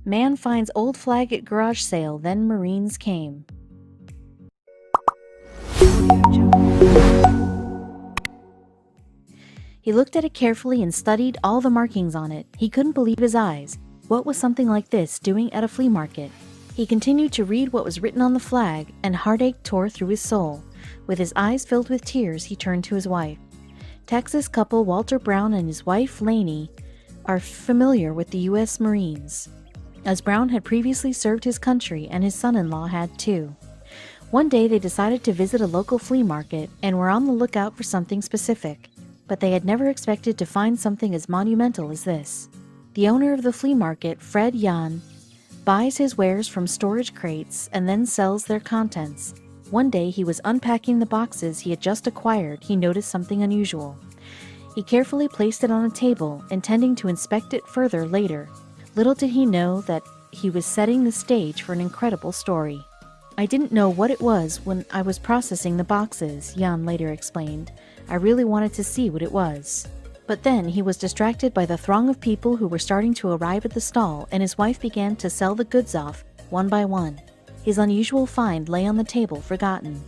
Man finds old flag at garage sale, then Marines came. He looked at it carefully and studied all the markings on it. He couldn't believe his eyes. What was something like this doing at a flea market? He continued to read what was written on the flag, and heartache tore through his soul. With his eyes filled with tears, he turned to his wife. Texas couple Walter Brown and his wife Lainey are familiar with the U.S. Marines, as Brown had previously served his country and his son-in-law had too. One day they decided to visit a local flea market and were on the lookout for something specific, but they had never expected to find something as monumental as this. The owner of the flea market, Fred Jan, buys his wares from storage crates and then sells their contents. One day he was unpacking the boxes he had just acquired. He noticed something unusual. He carefully placed it on a table, intending to inspect it further later. Little did he know that he was setting the stage for an incredible story. "I didn't know what it was when I was processing the boxes," Jan later explained. "I really wanted to see what it was." But then he was distracted by the throng of people who were starting to arrive at the stall, and his wife began to sell the goods off, one by one. His unusual find lay on the table, forgotten.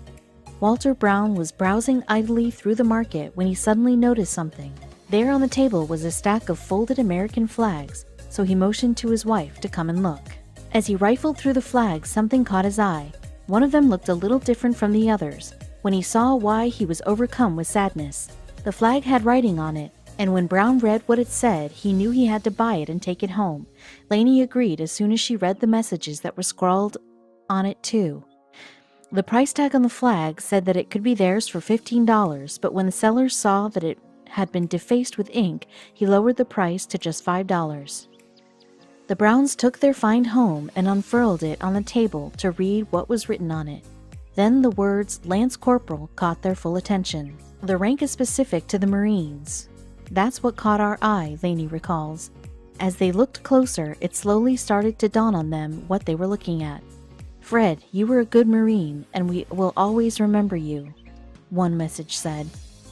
Walter Brown was browsing idly through the market when he suddenly noticed something. There on the table was a stack of folded American flags, so he motioned to his wife to come and look. As he rifled through the flags, something caught his eye. One of them looked a little different from the others. When he saw why, he was overcome with sadness. The flag had writing on it, and when Brown read what it said, he knew he had to buy it and take it home. Lainey agreed as soon as she read the messages that were scrawled on it too. The price tag on the flag said that it could be theirs for $15, but when the seller saw that it had been defaced with ink, he lowered the price to just $5. The Browns took their find home and unfurled it on the table to read what was written on it. Then the words Lance Corporal caught their full attention. The rank is specific to the Marines. "That's what caught our eye," Lainey recalls. As they looked closer, it slowly started to dawn on them what they were looking at. "Fred, you were a good Marine, and we will always remember you," one message said.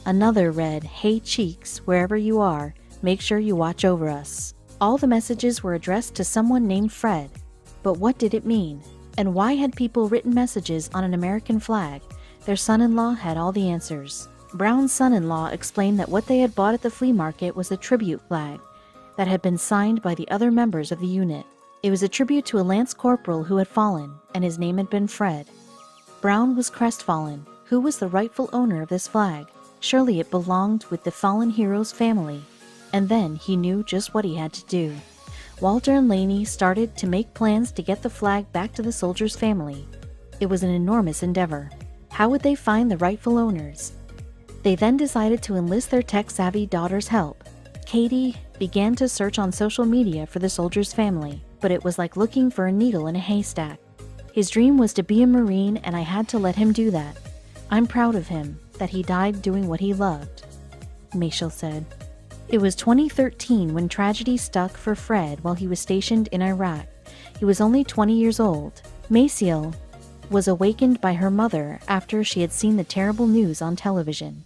Another read, "Hey Cheeks, wherever you are, make sure you watch over us." All the messages were addressed to someone named Fred. But what did it mean? And why had people written messages on an American flag? Their son-in-law had all the answers. Brown's son-in-law explained that what they had bought at the flea market was a tribute flag that had been signed by the other members of the unit. It was a tribute to a Lance Corporal who had fallen, and his name had been Fred. Brown was crestfallen. Who was the rightful owner of this flag? Surely it belonged with the fallen hero's family. And then he knew just what he had to do. Walter and Lainey started to make plans to get the flag back to the soldier's family. It was an enormous endeavor. How would they find the rightful owners? They then decided to enlist their tech-savvy daughter's help. Katie began to search on social media for the soldier's family, but it was like looking for a needle in a haystack. His dream was to be a Marine, and I had to let him do that. I'm proud of him, that he died doing what he loved, Maciel said. It was 2013 when tragedy struck for Fred while he was stationed in Iraq. He was only 20 years old. Maciel was awakened by her mother after she had seen the terrible news on television.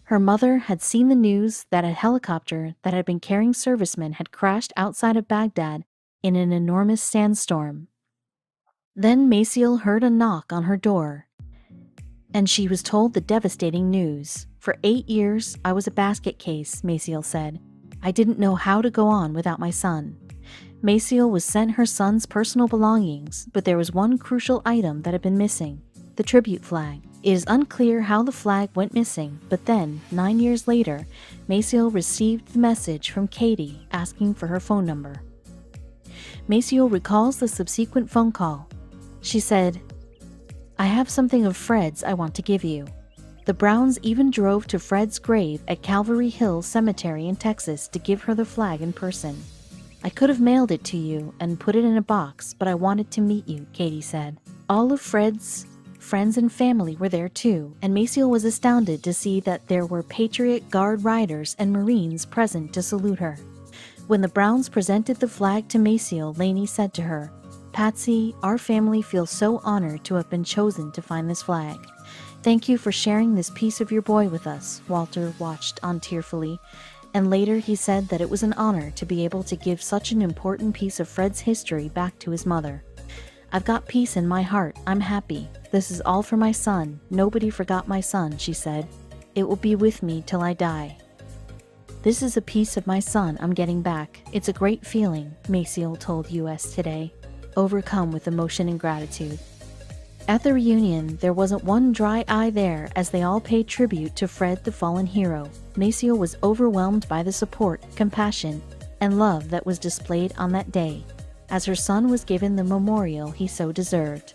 Her mother had seen the news that a helicopter that had been carrying servicemen had crashed outside of Baghdad in an enormous sandstorm. Then Maciel heard a knock on her door, and she was told the devastating news. "For 8 years, I was a basket case," Maciel said. "I didn't know how to go on without my son." Maciel was sent her son's personal belongings, but there was one crucial item that had been missing: the tribute flag. It is unclear how the flag went missing, but then, 9 years later, Maciel received the message from Katie asking for her phone number. Maciel recalls the subsequent phone call. She said, "I have something of Fred's I want to give you." The Browns even drove to Fred's grave at Calvary Hill Cemetery in Texas to give her the flag in person. "I could have mailed it to you and put it in a box, but I wanted to meet you," Katie said. All of Fred's friends and family were there too, and Maciel was astounded to see that there were Patriot Guard riders and Marines present to salute her. When the Browns presented the flag to Maciel, Lainey said to her, "Patsy, our family feels so honored to have been chosen to find this flag. Thank you for sharing this piece of your boy with us," Walter watched on tearfully. And later he said that it was an honor to be able to give such an important piece of Fred's history back to his mother. "I've got peace in my heart. I'm happy. This is all for my son. Nobody forgot my son," she said. "It will be with me till I die." "This is a piece of my son I'm getting back. It's a great feeling," Maciel told US Today, overcome with emotion and gratitude. At the reunion, there wasn't one dry eye there as they all paid tribute to Fred the fallen hero. Maciel was overwhelmed by the support, compassion, and love that was displayed on that day, as her son was given the memorial he so deserved.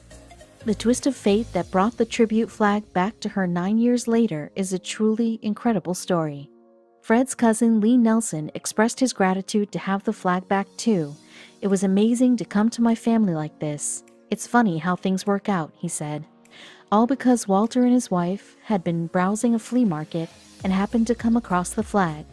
The twist of fate that brought the tribute flag back to her 9 years later is a truly incredible story. Fred's cousin Lee Nelson expressed his gratitude to have the flag back too. "It was amazing to come to my family like this. It's funny how things work out," he said. All because Walter and his wife had been browsing a flea market and happened to come across the flag.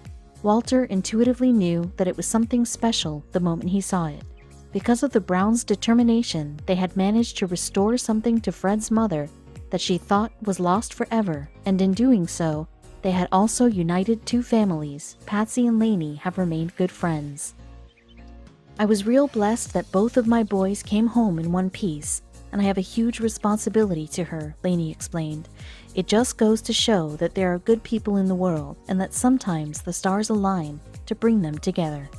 Walter intuitively knew that it was something special the moment he saw it. Because of the Browns' determination, they had managed to restore something to Fred's mother that she thought was lost forever, and in doing so, they had also united two families. Patsy and Lainey have remained good friends. "I was real blessed that both of my boys came home in one piece, and I have a huge responsibility to her," Lainey explained. "It just goes to show that there are good people in the world, and that sometimes the stars align to bring them together."